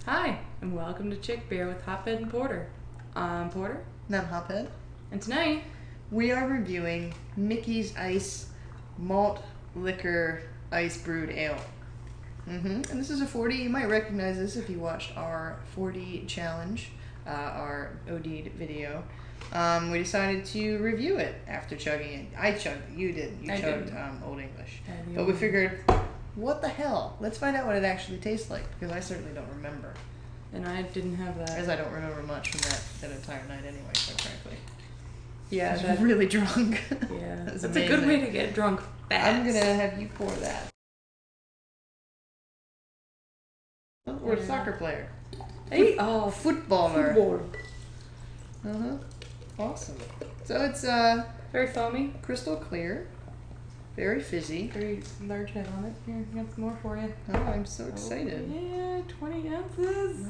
Hi, and welcome to Chick Beer with Hophead and Porter. I'm Porter. And I'm Hophead. And tonight, we are reviewing Mickey's Ice Malt Liquor Ice Brewed Ale. And this is a 40. You might recognize this if you watched our 40 challenge, our OD'd video. We decided to review it after chugging it. I chugged it. You did. You chugged Old English. But we figured, what the hell? Let's find out what it actually tastes like, because I certainly don't remember. And I didn't have that. As I don't remember much from that entire night anyway, quite frankly. Yeah, I was really drunk. Yeah, that's a good way to get drunk fast. I'm gonna have you pour that. Or a soccer player. Hey, footballer. Football. Awesome. So it's very foamy, crystal clear, very fizzy. very large head on it. Here, I got some more for you. Oh, I'm so excited. Yeah, 20 ounces.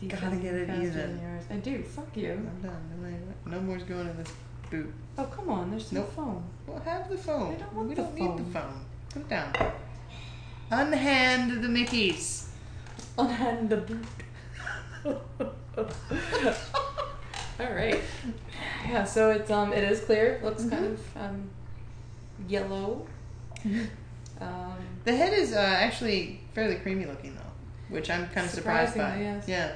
Gotta get it even. I do. Fuck you. I'm done. No more's going in this boot. Oh, come on. There's no foam. Well, have the foam. I don't want we the don't foam. need the foam. Put it down. Unhand the Mickeys. Unhand the boot. Alright. Yeah, so it's it is clear. Looks kind of yellow. The head is actually fairly creamy looking though, which I'm kind of surprised by. Yes. Yeah.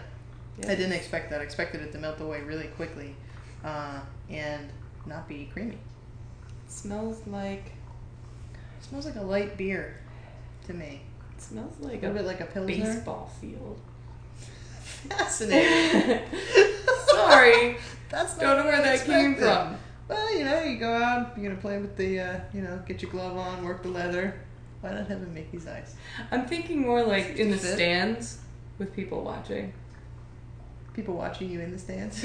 Yes. I didn't expect that. I expected it to melt away really quickly and not be creamy. It smells like A light beer to me. It smells like A little bit like a Pilsner. baseball field. Fascinating. Sorry. That's not Don't know where that came from. Well, you go out, you're gonna play with the, get your glove on, work the leather. Why not have a Mickey's Ice? I'm thinking more like in the Fit? stands with people watching. People watching you in the stands?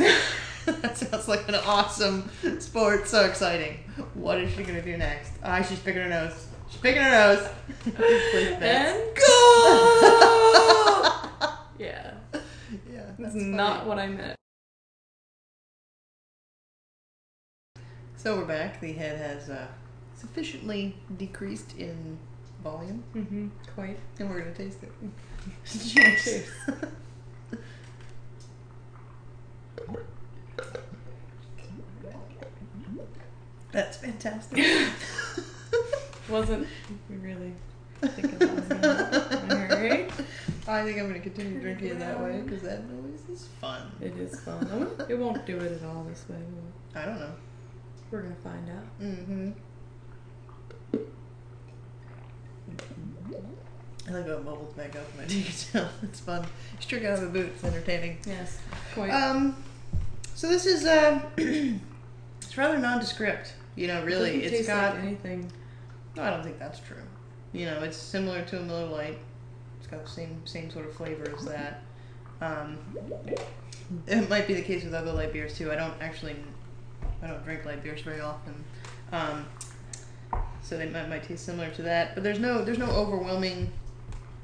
That sounds like an awesome sport. So exciting. What is she gonna do next? She's picking her nose. She's picking her nose. And go! Yeah. Yeah. That's not what I meant. So we're back. The head has sufficiently decreased in volume. Mm-hmm. Quite. And we're gonna taste it. Cheers. That's fantastic. Wasn't really thinking that was gonna Alright. I think I'm going to continue drinking it that way because that noise is fun. It is fun. It won't do it at all this way. I don't know. We're gonna find out. Mm-hmm. I like how it bubbles back up when I take it down. It's fun. Just drink out of a boot. It's entertaining. Yes. Quite. So this is it's rather nondescript. Really, it's got like anything. No, I don't think that's true. It's similar to a Miller Lite. It's got the same sort of flavor as that. It might be the case with other light beers too. I don't drink light beers very often. So they might taste similar to that. But there's no overwhelming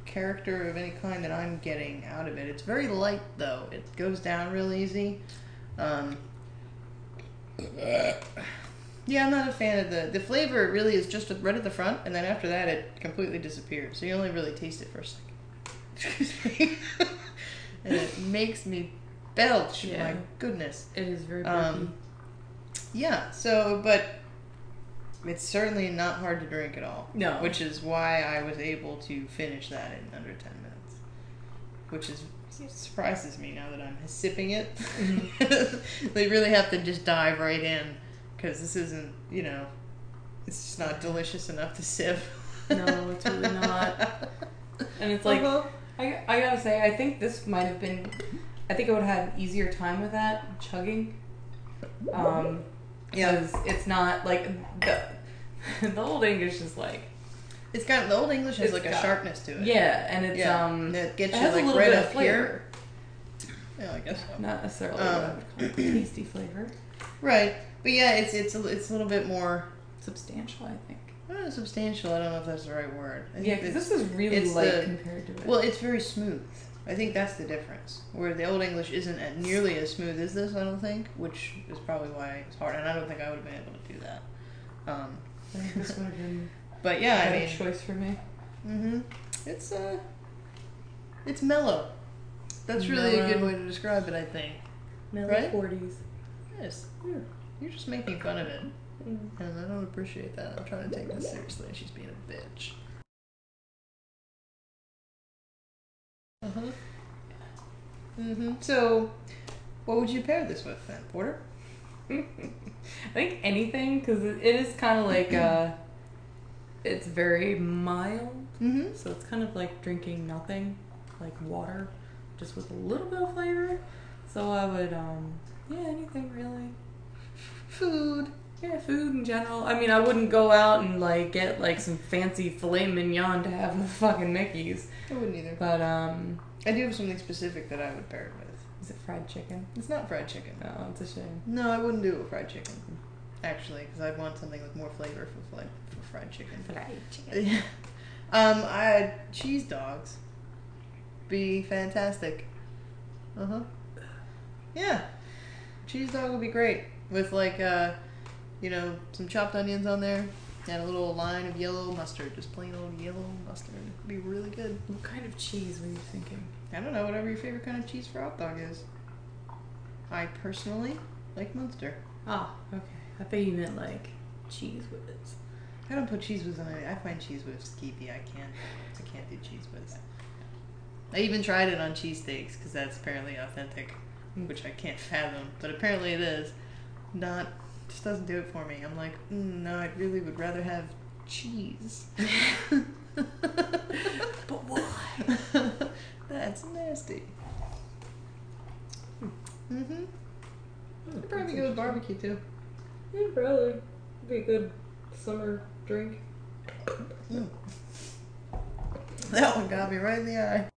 character of any kind that I'm getting out of it. It's very light though. It goes down real easy. Yeah, I'm not a fan of the flavor. It really is just right at the front, and then after that, it completely disappears. So you only really taste it for a second. Excuse me. And it makes me belch. Yeah. My goodness. It is very burpy. Yeah. But it's certainly not hard to drink at all. No. Which is why I was able to finish that in under 10 minutes. Which surprises me now that I'm sipping it. Mm-hmm. They really have to just dive right in. Because this isn't, it's just not delicious enough to sip. No, it's really not. And it's like, I gotta say, I think this might have been, I think I would have had an easier time with that, chugging. Because it's not like, the Old English is like. The Old English has like a sharpness to it. Yeah, and it's, and it gets it has you a little right bit up of flavor. Here. Yeah, I guess so. Not necessarily what I would call tasty flavor. Right. But yeah, it's a little bit more substantial, I think. Substantial. I don't know if that's the right word. Yeah, because this is really light compared to it. Well, it's very smooth. I think that's the difference. Where the Old English isn't nearly as smooth as this, I don't think, which is probably why it's hard. And I don't think I would have been able to do that. I think this would have been But yeah, a better choice for me. Mm-hmm. It's mellow. That's really a good way to describe it, I think. Mellow right? 40s. Yes. You're just making fun of it. And I don't appreciate that. I'm trying to take this seriously. She's being a bitch. Uh-huh. Mm-hmm. So, what would you pair this with then, Porter? I think anything, because it is kind of like, it's very mild. Mm-hmm. So it's kind of like drinking nothing, like water, just with a little bit of flavor. So I would, anything really. Food. Yeah, food in general. I mean, I wouldn't go out and like get like some fancy filet mignon to have with fucking Mickey's. I wouldn't either. But I do have something specific that I would pair it with. Is it fried chicken? It's not fried chicken. Oh, it's a shame. No, I wouldn't do it with fried chicken. Actually, because I'd want something with more flavor for fried chicken. Fried chicken. Cheese dogs. Be fantastic. Uh-huh. Yeah. Cheese dog would be great. With like, some chopped onions on there. And a little line of yellow mustard. Just plain old yellow mustard. It'd be really good. What kind of cheese were you thinking? I don't know, whatever your favorite kind of cheese for hot dog is. I personally like Munster. Oh, okay. I thought you meant like cheese whiz. I don't put cheese whiz on it. I find cheese whiz skeevy. I can't do cheese whiz. I even tried it on cheesesteaks because that's apparently authentic, which I can't fathom, but apparently it is. Just doesn't do it for me. I'm like, no, I really would rather have cheese. But why? That's nasty. Mm-hmm. It'd probably go with barbecue too. Yeah, probably. Be a good summer drink. That one got me right in the eye.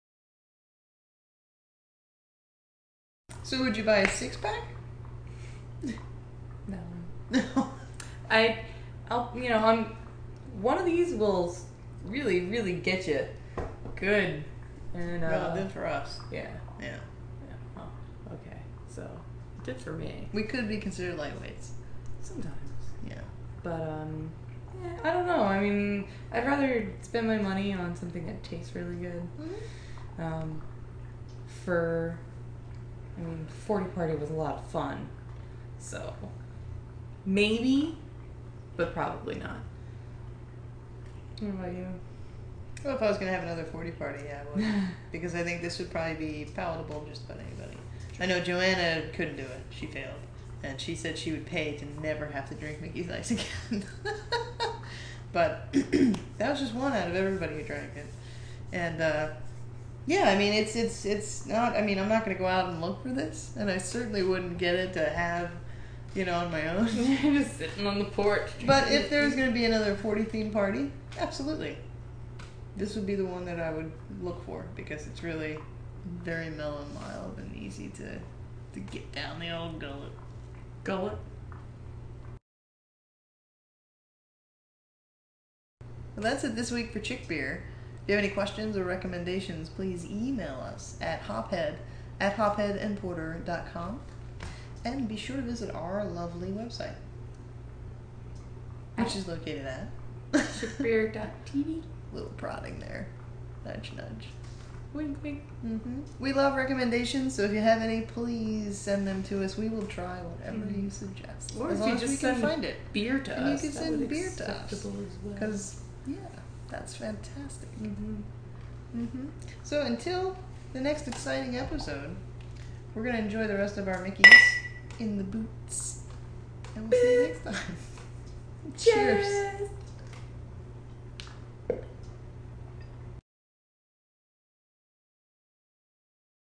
So would you buy a 6-pack? No. No. I'm one of these will really, really get you good. And Well, it did for us. Yeah. Yeah. Oh, okay. So it did for me. We could be considered lightweights. Sometimes. Yeah. But I don't know. I mean, I'd rather spend my money on something that tastes really good. Mm-hmm. 40 Party was a lot of fun. So maybe, but probably not. What about you? Well, if I was going to have another 40 party, yeah, I would. Because I think this would probably be palatable just about anybody. I know Joanna couldn't do it. She failed. And she said she would pay to never have to drink Mickey's Ice again. But that was just one out of everybody who drank it. And, yeah, I mean, it's not, I mean, I'm not going to go out and look for this. And I certainly wouldn't get it to have, on my own. Just sitting on the porch. But if there was going to be another 40 theme party, absolutely. This would be the one that I would look for because it's really very mellow and mild and easy to get down the old gullet. Gullet? Well, that's it this week for Chick Beer. If you have any questions or recommendations, please email us at hopheadandporter.com and be sure to visit our lovely website, which is located at chickbeer.tv. Little prodding there. Nudge, nudge. Wink, wink. Mm-hmm. We love recommendations, so if you have any, please send them to us. We will try whatever you suggest. Or as if long you as just we can send find it. beer to and us. You can send beer to us. As well. Because, yeah, that's fantastic. Mm-hmm. Mm-hmm. So until the next exciting episode, we're going to enjoy the rest of our Mickeys in the boots. And we'll see you next time. Cheers.